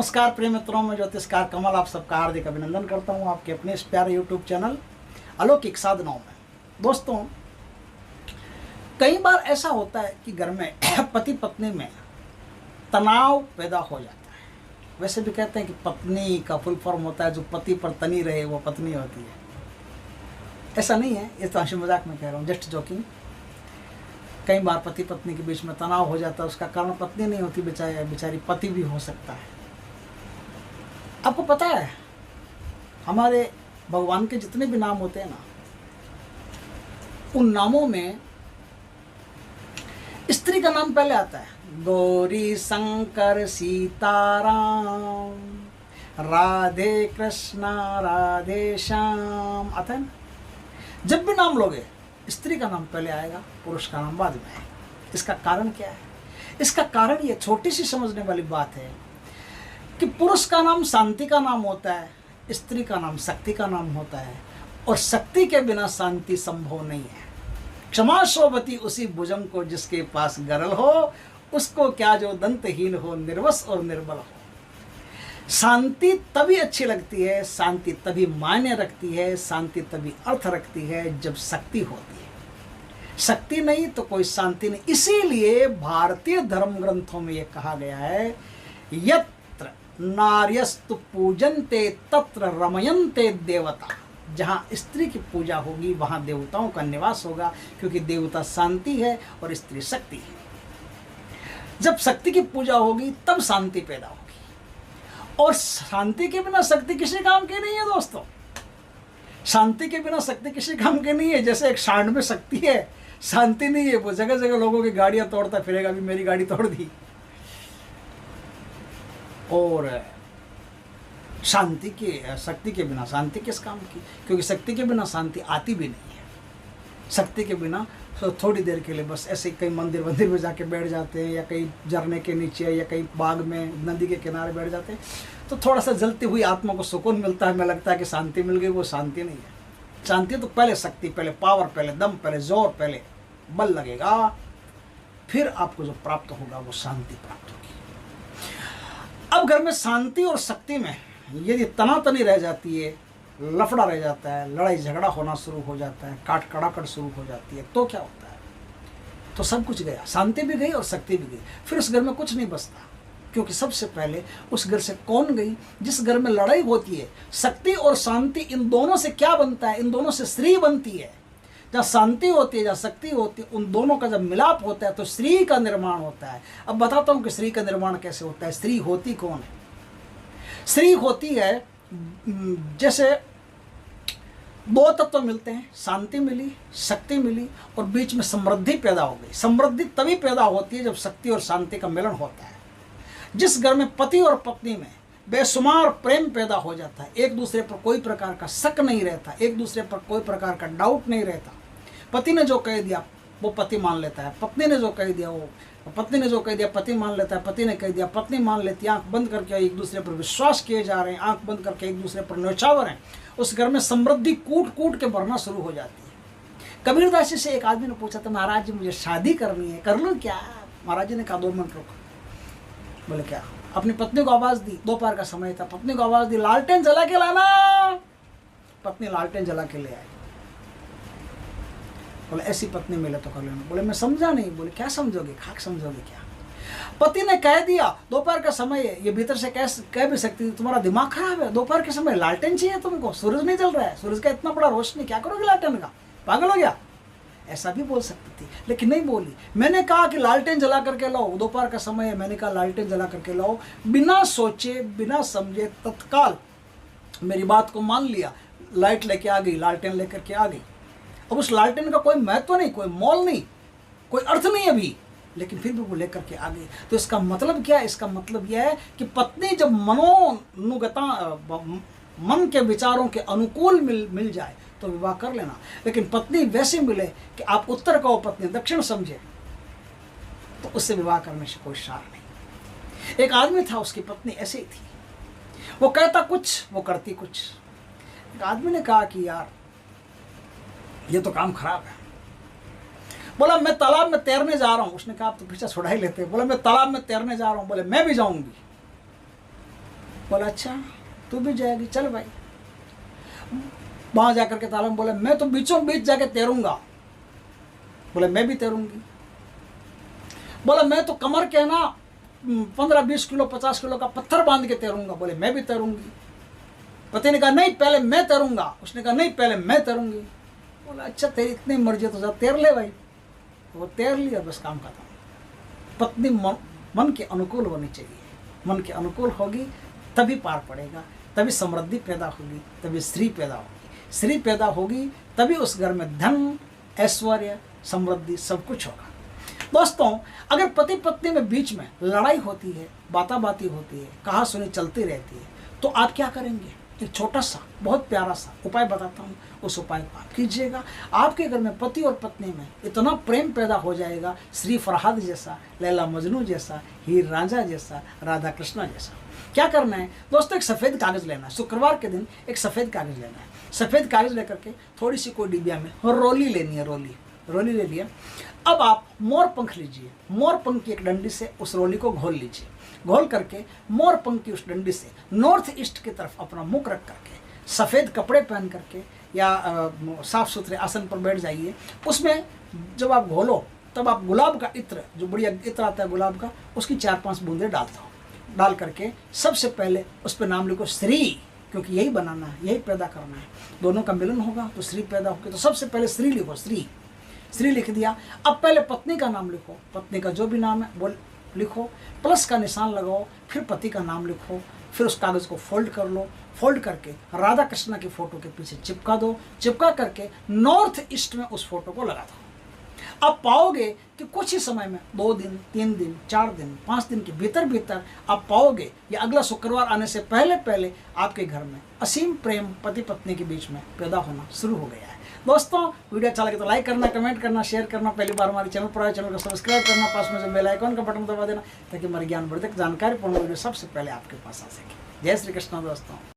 नमस्कार प्रिय मित्रों, मैं ज्योतिषकार कमल आप सबका हार्दिक अभिनंदन करता हूं आपके अपने इस प्यारे यूट्यूब चैनल अलौकिक साधनाओं में। दोस्तों, कई बार ऐसा होता है कि घर में पति पत्नी में तनाव पैदा हो जाता है। वैसे भी कहते हैं कि पत्नी का फुल फॉर्म होता है जो पति पर तनी रहे वो पत्नी होती है। ऐसा नहीं है, ये तो हंसी मजाक में कह रहा हूँ, जस्ट जोकिंग। कई बार पति पत्नी के बीच में तनाव हो जाता है, उसका कारण पत्नी नहीं होती, बेचारी पति भी हो सकता है। आपको पता है हमारे भगवान के जितने भी नाम होते हैं ना, उन नामों में स्त्री का नाम पहले आता है। गौरी, शंकर, सीताराम, राधे कृष्णा, राधे श्याम आता है ना। जब भी नाम लोगे स्त्री का नाम पहले आएगा, पुरुष का नाम बाद में आएगा। इसका कारण क्या है? इसका कारण ये छोटी सी समझने वाली बात है कि पुरुष का नाम शांति का नाम होता है, स्त्री का नाम शक्ति का नाम होता है, और शक्ति के बिना शांति संभव नहीं है। क्षमा शोभती उसी भुजंग को जिसके पास गरल हो, उसको क्या जो दंतहीन हो, निर्वस और निर्बल हो। शांति तभी अच्छी लगती है, शांति तभी मायने रखती है, शांति तभी अर्थ रखती है जब शक्ति होती है। शक्ति नहीं तो कोई शांति नहीं। इसीलिए भारतीय धर्म ग्रंथों में यह कहा गया है, यत्र नार्यस्तु पूजन्ते तत्र रमयन्ते देवता। जहाँ स्त्री की पूजा होगी वहाँ देवताओं का निवास होगा, क्योंकि देवता शांति है और स्त्री शक्ति है। जब शक्ति की पूजा होगी तब शांति पैदा होगी, और शांति के बिना शक्ति किसी काम की नहीं है। दोस्तों, शांति के बिना शक्ति किसी काम की नहीं है। जैसे एक सांड में शक्ति है, शांति नहीं है, वो जगह जगह लोगों की गाड़ियां तोड़ता फिरेगा, अभी मेरी गाड़ी तोड़ दी। और शक्ति के बिना शांति किस काम की? क्योंकि शक्ति के बिना शांति आती भी नहीं है। शक्ति के बिना तो थोड़ी देर के लिए बस ऐसे कई मंदिर में जाके बैठ जाते हैं, या कहीं झरने के नीचे, या कहीं बाग में नदी के किनारे बैठ जाते हैं, तो थोड़ा सा जलती हुई आत्मा को सुकून मिलता है। हमें लगता है कि शांति मिल गई, वो शांति नहीं है। शांति तो पहले शक्ति, पहले पावर, पहले दम, पहले जोर, पहले बल लगेगा, फिर आपको जो प्राप्त होगा वो शांति प्राप्त होगी। अब घर में शांति और शक्ति में यदि तनातनी रह जाती है, लफड़ा रह जाता है, लड़ाई झगड़ा होना शुरू हो जाता है, काट कड़ाकड़ शुरू हो जाती है, तो क्या होता है? तो सब कुछ गया, शांति भी गई और शक्ति भी गई। फिर उस घर में कुछ नहीं बचता, क्योंकि सबसे पहले उस घर से कौन गई? जिस घर में लड़ाई होती है, शक्ति और शांति, इन दोनों से क्या बनता है? इन दोनों से स्त्री बनती है। जहाँ शांति होती है, जहाँ शक्ति होती है, उन दोनों का जब मिलाप होता है तो स्त्री का निर्माण होता है। अब बताता हूँ कि स्त्री का निर्माण कैसे होता है। स्त्री होती कौन है? स्त्री होती है, जैसे दो तत्व मिलते हैं, शांति मिली, शक्ति मिली, और बीच में समृद्धि पैदा हो गई। समृद्धि तभी पैदा होती है जब शक्ति और शांति का मिलन होता है। जिस घर में पति और पत्नी में बेशुमार प्रेम पैदा हो जाता है, एक दूसरे पर कोई प्रकार का शक नहीं रहता, एक दूसरे पर कोई प्रकार का डाउट नहीं रहता। पति ने जो कह दिया वो पति मान लेता है, पत्नी ने जो कह दिया वो पत्नी ने जो कह दिया पति मान लेता है, पति ने कह दिया पत्नी मान लेती है। आंख बंद करके एक दूसरे पर विश्वास किए जा रहे हैं, आंख बंद करके एक दूसरे पर न्यौछावर हैं। उस घर में समृद्धि कूट कूट के भरना शुरू हो जाती है। कबीरदास जी से एक आदमी ने पूछा था, महाराज जी मुझे शादी करनी है, कर लूँ क्या? महाराज जी ने कहा 2 मिनट रुको। बोले क्या? अपनी पत्नी को आवाज़ दी, दोपहर का समय था, पत्नी को आवाज़ दी, लालटेन जला के लाना। पत्नी लालटेन जला के ले आई। बोले ऐसी पत्नी मिले तो कर लेना। बोले मैं समझा नहीं। बोले क्या समझोगे? खाक समझोगे क्या? पति ने कह दिया दोपहर का समय है, ये भीतर से कह भी सकती थी तुम्हारा दिमाग खराब है, दोपहर के समय लालटेन चाहिए तुमको, सूरज नहीं जल रहा है, सूरज का इतना बड़ा रोशनी, क्या करोगे लालटेन का? पागल हो गया? ऐसा भी बोल सकती थी, लेकिन नहीं बोली। मैंने कहा कि लालटेन जला करके लाओ, दोपहर का समय है, मैंने कहा लालटेन जला करके लाओ। बिना सोचे बिना समझे तत्काल मेरी बात को मान लिया, लाइट लेके आ गई, लालटेन लेकर के आ गई। अब उस लालटेन का कोई महत्व नहीं, कोई मोल नहीं, कोई अर्थ नहीं अभी, लेकिन फिर भी वो लेकर के आ गई। तो इसका मतलब क्या है? इसका मतलब यह है कि पत्नी जब मन के विचारों के अनुकूल मिल जाए तो विवाह कर लेना। लेकिन पत्नी वैसे मिले कि आप उत्तर कहो, पत्नी दक्षिण समझे, तो उससे विवाह करने से कोई सार नहीं। एक आदमी था, उसकी पत्नी ऐसे ही थी, वो कहता कुछ वो करती कुछ। एक आदमी ने कहा कि यार ये तो काम खराब है। बोला मैं तालाब में तैरने जा रहा हूँ। उसने कहा आप तो पीछा छुड़ा ही लेते। बोला मैं तालाब में तैरने जा रहा हूँ। बोले मैं भी जाऊंगी। बोला अच्छा तू भी जाएगी, चल भाई। वहाँ जाकर के तालाब में बोला मैं तो बीचों बीच जाके तैरूंगा। बोले मैं भी तैरूंगी। बोला मैं तो कमर के ना 15-20 किलो 50 किलो का पत्थर बांध के तैरूंगा। बोले मैं भी तैरूंगी। पति ने कहा नहीं पहले मैं तैरूंगा। उसने कहा नहीं पहले मैं तैरूंगी। बोला अच्छा तेरी इतनी मर्जी तो जा तैर ले भाई। वो तैर लिया, बस काम खत्म। पत्नी मन के अनुकूल होनी चाहिए। मन के अनुकूल होगी तभी पार पड़ेगा, तभी समृद्धि पैदा होगी, तभी स्त्री पैदा होगी। स्त्री पैदा होगी तभी उस घर में धन ऐश्वर्य समृद्धि सब कुछ होगा। दोस्तों अगर पति पत्नी में बीच में लड़ाई होती है, बाताबाती होती है, कहा सुनी चलती रहती है, तो आप क्या करेंगे? एक छोटा सा बहुत प्यारा सा उपाय बताता हूँ, उस उपाय को आप कीजिएगा। आपके घर में पति और पत्नी में इतना प्रेम पैदा हो जाएगा, श्री फरहाद जैसा, लैला मजनू जैसा, हीर रांझा जैसा, राधा कृष्णा जैसा। क्या करना है दोस्तों? एक सफ़ेद कागज़ लेना है। शुक्रवार के दिन एक सफ़ेद कागज़ लेना है। सफ़ेद कागज़ लेकर के थोड़ी सी कोई डिबिया में रोली लेनी है। रोली ले लिया। अब आप मोर पंख लीजिए। मोर पंख की एक डंडी से उस रोली को घोल लीजिए। घोल करके मोर पंख की उस डंडी से नॉर्थ ईस्ट की तरफ अपना मुख रख करके सफ़ेद कपड़े पहन करके या साफ सुथरे आसन पर बैठ जाइए। उसमें जब आप घोलो तब आप गुलाब का इत्र, जो बढ़िया इत्र आता है गुलाब का, उसकी 4-5 बूंदें डाल दो। डाल करके सबसे पहले उस पर नाम लिखो श्री, क्योंकि यही बनाना है, यही पैदा करना है। दोनों का मिलन होगा तो श्री पैदा होगी। तो सबसे पहले श्री लिखो। श्री लिख दिया। अब पहले पत्नी का नाम लिखो। पत्नी का जो भी नाम है वो लिखो, प्लस का निशान लगाओ, फिर पति का नाम लिखो। फिर उस कागज़ को फोल्ड कर लो। फोल्ड करके राधा कृष्णा की फ़ोटो के पीछे चिपका दो। चिपका करके नॉर्थ ईस्ट में उस फोटो को लगा दो। आप पाओगे कि कुछ ही समय में 2 दिन 3 दिन 4 दिन 5 दिन के भीतर आप पाओगे या अगला शुक्रवार आने से पहले आपके घर में असीम प्रेम पति पत्नी के बीच में पैदा होना शुरू हो गया है। दोस्तों वीडियो अच्छा लगे तो लाइक करना, कमेंट करना, शेयर करना। पहली बार हमारे चैनल पर आए चैनल को सब्सक्राइब करना, पास में जो बेल आइकन का बटन दबा देना ताकि हमारे ज्ञानवर्धक जानकारीपूर्ण वीडियो सबसे पहले आपके पास आ सके। जय श्री कृष्ण दोस्तों।